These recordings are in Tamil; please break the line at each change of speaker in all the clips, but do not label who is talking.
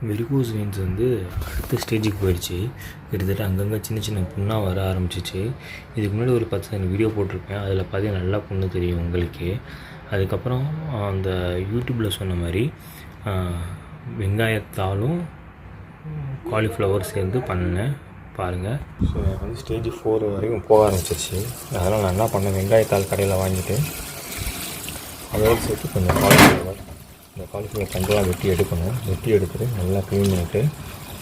வெரிகோஸ் வெயின்ஸ் வந்து அடுத்த ஸ்டேஜுக்கு போயிடுச்சு. கிட்டத்தட்ட அங்கங்கே சின்ன சின்ன புண்ணாக வர ஆரம்பிச்சிச்சு. இதுக்கு முன்னாடி ஒரு 10 வீடியோ போட்டிருப்பேன். அதில் பார்த்தீங்கன்னா நல்லா புண்ணு தெரியும் உங்களுக்கே. அதுக்கப்புறம் அந்த யூடியூப்பில் சொன்ன மாதிரி வெங்காயத்தாலும் காலிஃப்ளவர் சேர்ந்து பண்ணேன் பாருங்கள். ஸோ எனக்கு வந்து ஸ்டேஜ் 4 வரைக்கும் போக ஆரம்பிச்சிருச்சு. அதனால் நான் என்ன பண்ணேன், வெங்காயத்தாள் கடையில் வாங்கிட்டு அதோடு சேர்த்து கொஞ்சம் காலிஃப்ளவர், இந்த காலிஃப்ளவர் தண்டெல்லாம் வெட்டி எடுக்கணும். வெட்டி எடுத்துகிட்டு நல்லா க்ளீன் பண்ணிவிட்டு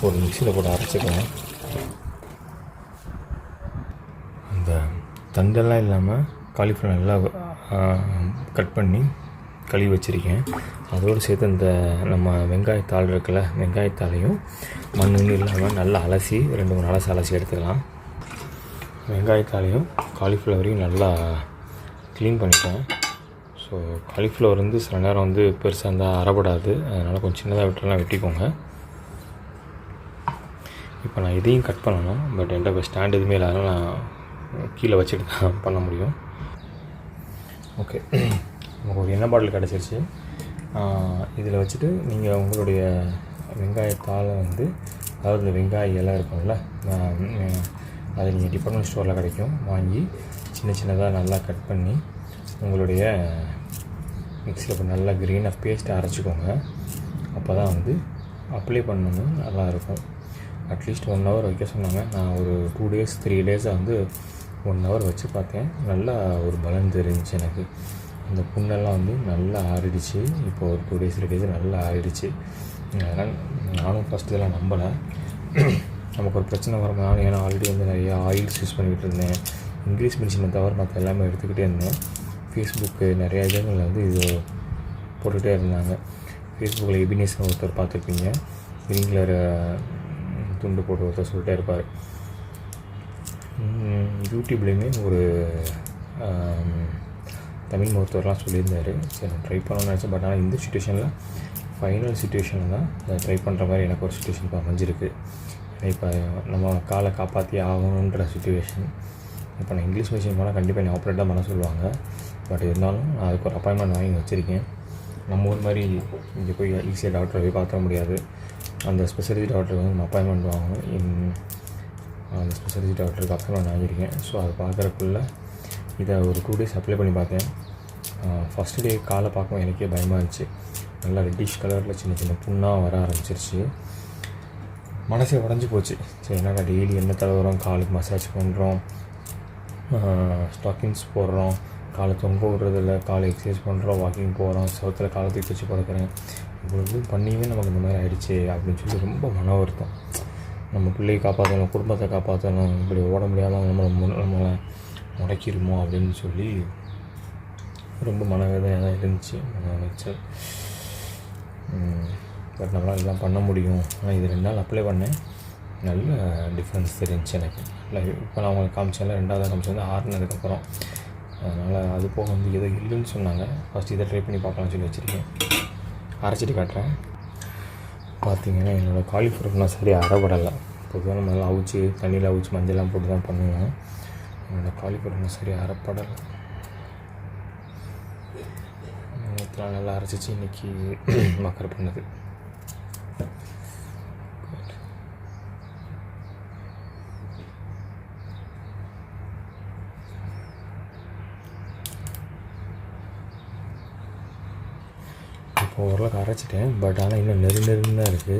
ஒரு மிக்சியில் போட்டு அரைச்சிக்கலாம். அந்த தண்டெல்லாம் இல்லாமல் காலிஃப்ளவர் நல்லா கட் பண்ணி கழுவி வச்சுருக்கேன். அதோடு சேர்த்து இந்த நம்ம வெங்காயத்தாள் இருக்குல்ல, வெங்காயத்தாளையும் மண்ணு இல்லாமல் நல்லா அலசி 2-3 அலசி எடுத்துக்கலாம். வெங்காயத்தாளையும் காலிஃப்ளவரையும் நல்லா க்ளீன் பண்ணிட்டேன். ஸோ காலிஃப்ளவர் வந்து சில நேரம் வந்து பெருசாக இருந்தால் அரைப்படாது, அதனால் கொஞ்சம் சின்னதாக விட்டுலாம் வெட்டிக்கோங்க. இப்போ நான் இதையும் கட் பண்ணணும். பட் என்கிட்ட இப்போ ஸ்டாண்ட் எதுவுமே இல்லாத நான் கீழே வச்சுட்டு தான் பண்ண முடியும். ஓகே, நமக்கு ஒரு எண்ணெய் பாட்டில் கிடச்சிருச்சு. இதில் வச்சுட்டு நீங்கள் உங்களுடைய வெங்காயத்தால் வந்து, அதாவது இந்த வெங்காய இலை இருக்கும்ல, அதை நீங்கள் டிபார்ட்மெண்ட் ஸ்டோரில் கிடைக்கும், வாங்கி சின்ன சின்னதாக நல்லா கட் பண்ணி உங்களுடைய மிக்சியில் இப்போ நல்லா க்ரீனாக பேஸ்ட்டை அரைச்சிக்கோங்க. அப்போ தான் வந்து அப்ளை பண்ணணும் நல்லாயிருக்கும். அட்லீஸ்ட் 1 hour வைக்க சொன்னாங்க. நான் ஒரு 2 days 3 days வந்து 1 hour வச்சு பார்த்தேன். நல்லா ஒரு பலன் தெரிஞ்சிச்சு எனக்கு. அந்த புண்ணெல்லாம் வந்து நல்லா ஆறிடுச்சு. இப்போ ஒரு 2 days 3 days நல்லா ஆறிடுச்சு. அதனால் நானும் ஃபஸ்ட்டு இதெல்லாம் நம்பலை. நமக்கு ஒரு பிரச்சனை வரும்போது, ஏன்னா ஆல்ரெடி வந்து நிறையா ஆயில்ஸ் யூஸ் பண்ணிக்கிட்டு இருந்தேன். இங்கிலீஷ் மெடிசனை தவிர மற்ற எல்லாமே எடுத்துக்கிட்டே இருந்தேன். ஃபேஸ்புக்கு நிறையா இடங்களில் வந்து இது போட்டுகிட்டே இருந்தாங்க. ஃபேஸ்புக்கில் எபினேசன் ஒருத்தர் பார்த்துருப்பீங்க, க்ரீன் கலர் துண்டு போட்டு ஒருத்தர் சொல்லிட்டே இருப்பார். யூடியூப்லேயுமே ஒரு தமிழ் மருத்துவர்லாம் சொல்லியிருந்தார். சரி நான் ட்ரை பண்ணணும்னு நினச்சேன். பட் ஆனால் இந்த சுச்சுவேஷனில் ஃபைனல் சுச்சுவேஷனில் தான் அதை ட்ரை பண்ணுற மாதிரி எனக்கு ஒரு சுச்சுவேஷன் இப்போ அமைஞ்சிருக்கு. இப்போ நம்ம காலை காப்பாற்றி ஆகணுன்ற சுச்சுவேஷன். இப்போ நான் இங்கிலீஷ் மெடிசன் போனால் கண்டிப்பாக என்னை ஆப்ரேட் தான் பண்ண சொல்லுவாங்க. பட் இருந்தாலும் நான் அதுக்கு ஒரு அப்பாயின்மெண்ட் வாங்கி வச்சுருக்கேன். நம்ம ஊர் மாதிரி இங்கே போய் ஈஸியாக டாக்டரை போய் பார்க்க முடியாது. அந்த ஸ்பெஷலிஸ்ட் டாக்டருக்கு வந்து நம்ம அப்பாயின்மெண்ட் வாங்கணும். அந்த ஸ்பெஷலிஸ்ட் டாக்டருக்கு அப்பாயின்மெண்ட் வாங்கியிருக்கேன். ஸோ அதை பார்க்குறக்குள்ள இதை ஒரு 2 days அப்ளை பண்ணி பார்த்தேன். ஃபஸ்ட்டு டே காலை பார்க்கும்போது எனக்கே பயமாக இருந்துச்சு. நல்லா ரெட்டிஷ் கலரில் சின்ன சின்ன புண்ணாக வர ஆரம்பிச்சிருச்சு. மனசே உடஞ்சி போச்சு. சரி என்னடா டெய்லி எண்ணெய் தடவுறோம், காலுக்கு மசாஜ் பண்ணுறோம், ஸ்டாக்கிங்ஸ் போடுறோம், காலை தொங்க விடுறதில்ல, காலை எக்ஸசைஸ் பண்ணுறோம், வாக்கிங் போகிறோம், சவுத்தில் காலை தூக்கி வச்சு படுக்கிறேன், இவ்வளோ பண்ணியுமே நமக்கு இந்த மாதிரி ஆகிடுச்சு அப்படின்னு சொல்லி ரொம்ப மன வருத்தம். நம்ம பிள்ளையை காப்பாற்றணும், குடும்பத்தை காப்பாற்றணும், இப்படி ஓட முடியாமல் நம்மளை முடக்கிடுமோ அப்படின்னு சொல்லி ரொம்ப மனவேதனையாக தான் இருந்துச்சு, மன உளைச்சல். பட் நம்மளால் இதெல்லாம் பண்ண முடியும். ஆனால் இது 2 நாள் அப்ளை பண்ணேன். நல்ல டிஃப்ரென்ஸ் தெரிஞ்சிச்சு எனக்கு. இல்லை இப்போ நான் உங்களுக்கு காமிச்சேன்ல, 2வது காமிச்சு வந்து ஆறுனதுக்கப்புறம். அதனால் அது போக வந்து எதோ இல்லைன்னு சொன்னாங்க. ஃபஸ்ட் இதை ட்ரை பண்ணி பார்க்கலாம்னு சொல்லி வச்சுருக்கேன். அரைச்சிட்டு காட்டுறேன். பார்த்திங்கன்னா என்னோடய காலிஃப்ளவர் நான் சரியாக அரைப்படலை. பொதுவாக நம்ம நல்லா அவிச்சு தண்ணியில் அவிச்சு மஞ்சள்லாம் போட்டு தான் பண்ணுவேன். என்னோடய காலிஃப்ளவர் நான் சரியாக அரைப்படலை. நேற்றுலாம் நல்லா அரைச்சிச்சு, இன்றைக்கி மக்கர் பண்ணுது. இப்போ ஓரளவுக்கு அரைச்சிட்டேன். பட் ஆனால் இன்னும் நெருன்னு தான் இருக்குது.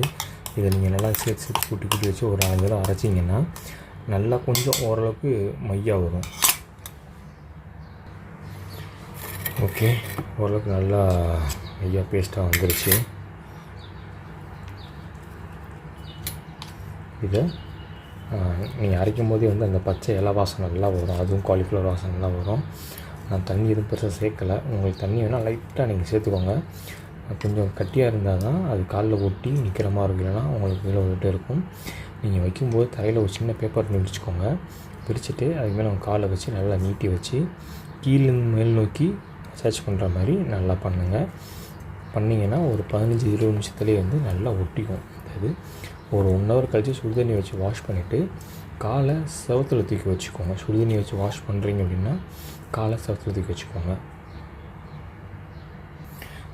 இதை நீங்கள் நல்லா சேர்த்து கூட்டி வச்சு ஒரு 4 தடவை அரைச்சிங்கன்னா நல்லா கொஞ்சம் ஓரளவுக்கு மையாக வரும். ஓகே, ஓரளவுக்கு நல்லா மையாக பேஸ்ட்டாக வந்துருச்சு. இதை நீங்கள் அரைக்கும் போதே வந்து அந்த பச்சை இலை வாசனை நல்லா வரும், அதுவும் காலிஃப்ளவர் வாசனை நல்லா வரும். நான் தண்ணி எதுவும் பெருசாக சேர்க்கலை. உங்களுக்கு தண்ணி வேணால் லைட்டாக நீங்கள் சேர்த்துக்கோங்க. கொஞ்சம் கட்டியாக இருந்தால் தான் அது காலில் ஒட்டி நிற்கிற மாதிரி இருக்கும், இல்லைன்னா உங்களுக்கு கீழே விட்டு இருக்கும். நீங்கள் வைக்கும்போது தரையில் ஒரு சின்ன பேப்பர் பிரிச்சுக்கோங்க. பிரிச்சுட்டு அதுக்கு மேலே உங்கள் காலை வச்சு நல்லா நீட்டி வச்சு கீழே மேல் நோக்கி மசாஜ் பண்ணுற மாதிரி நல்லா பண்ணுங்கள். பண்ணிங்கன்னா ஒரு 15-20 நிமிஷத்துலேயே வந்து நல்லா ஒட்டிக்கும். அது ஒரு 1 hour கழித்து சுடுதண்ணி வச்சு வாஷ் பண்ணிவிட்டு காலை செவத்தில் தூக்கி வச்சுக்கோங்க. சுடுதண்ணி வச்சு வாஷ் பண்ணுறீங்க அப்படின்னா காலை செவத்தில் தூக்கி வச்சுக்கோங்க.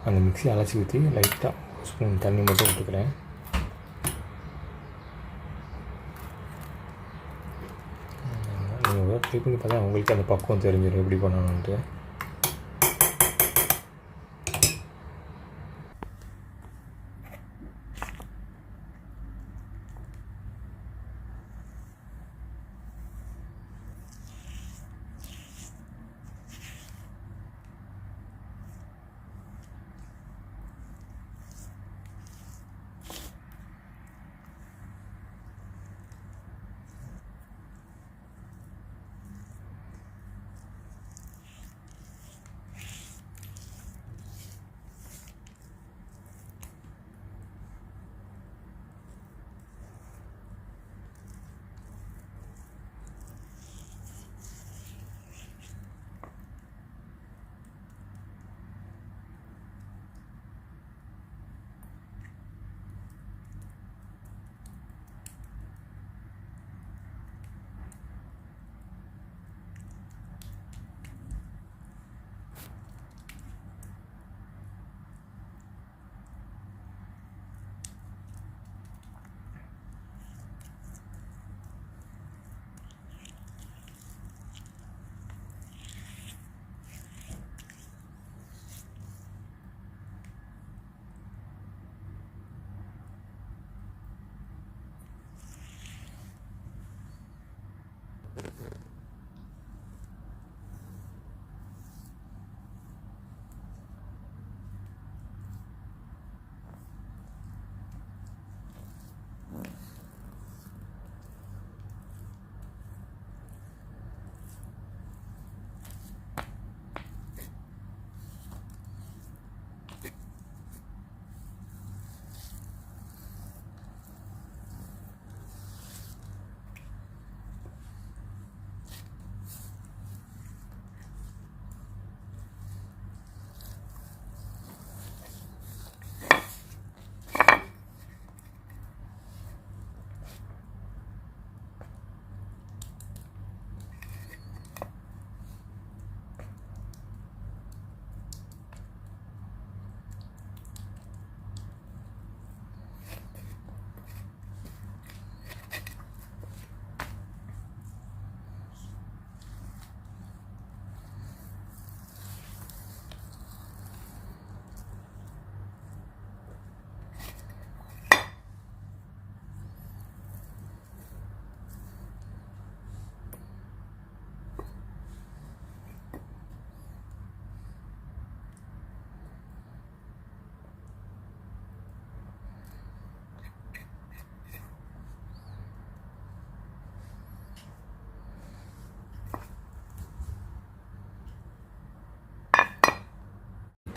அந்த மிக்ஸி அலசி ஊற்றி லைட்டாக ஸ்பூன் தண்ணி மட்டும் விட்டுக்கிறேன். நீங்கள் ட்ரை பண்ணி பார்த்தா உங்களுக்கு அந்த பக்குவம் தெரிஞ்சிடும் எப்படி பண்ணணுன்ட்டு.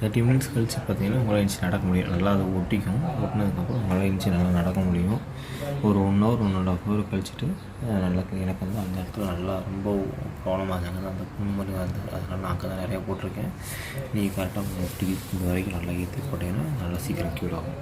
தேர்ட்டி மினிட்ஸ் கழித்து பார்த்தீங்கன்னா உங்களால் எழுந்துச்சி நடக்க முடியும். நல்லா அது ஒட்டிக்கும். ஒட்டினதுக்கப்புறம் உங்களால் எழுந்துச்சி நல்லா நடக்க முடியும். ஒரு 1 ஹவர் 1.5 ஹவர் கழிச்சிட்டு நல்லா எனக்கு வந்து அந்த இடத்துல நல்லா ரொம்ப ப்ராப்ளமாக இருந்தாங்க. அந்த புண்ணு மாதிரி வந்து அதனால் நான் அங்கே தான் நிறையா போட்டிருக்கேன். நீங்கள் கரெக்டாக ஒட்டி இது வரைக்கும் நல்லா ஏற்றி போட்டிங்கன்னா நல்லா சீக்கிரம் க்யூர் ஆகும்.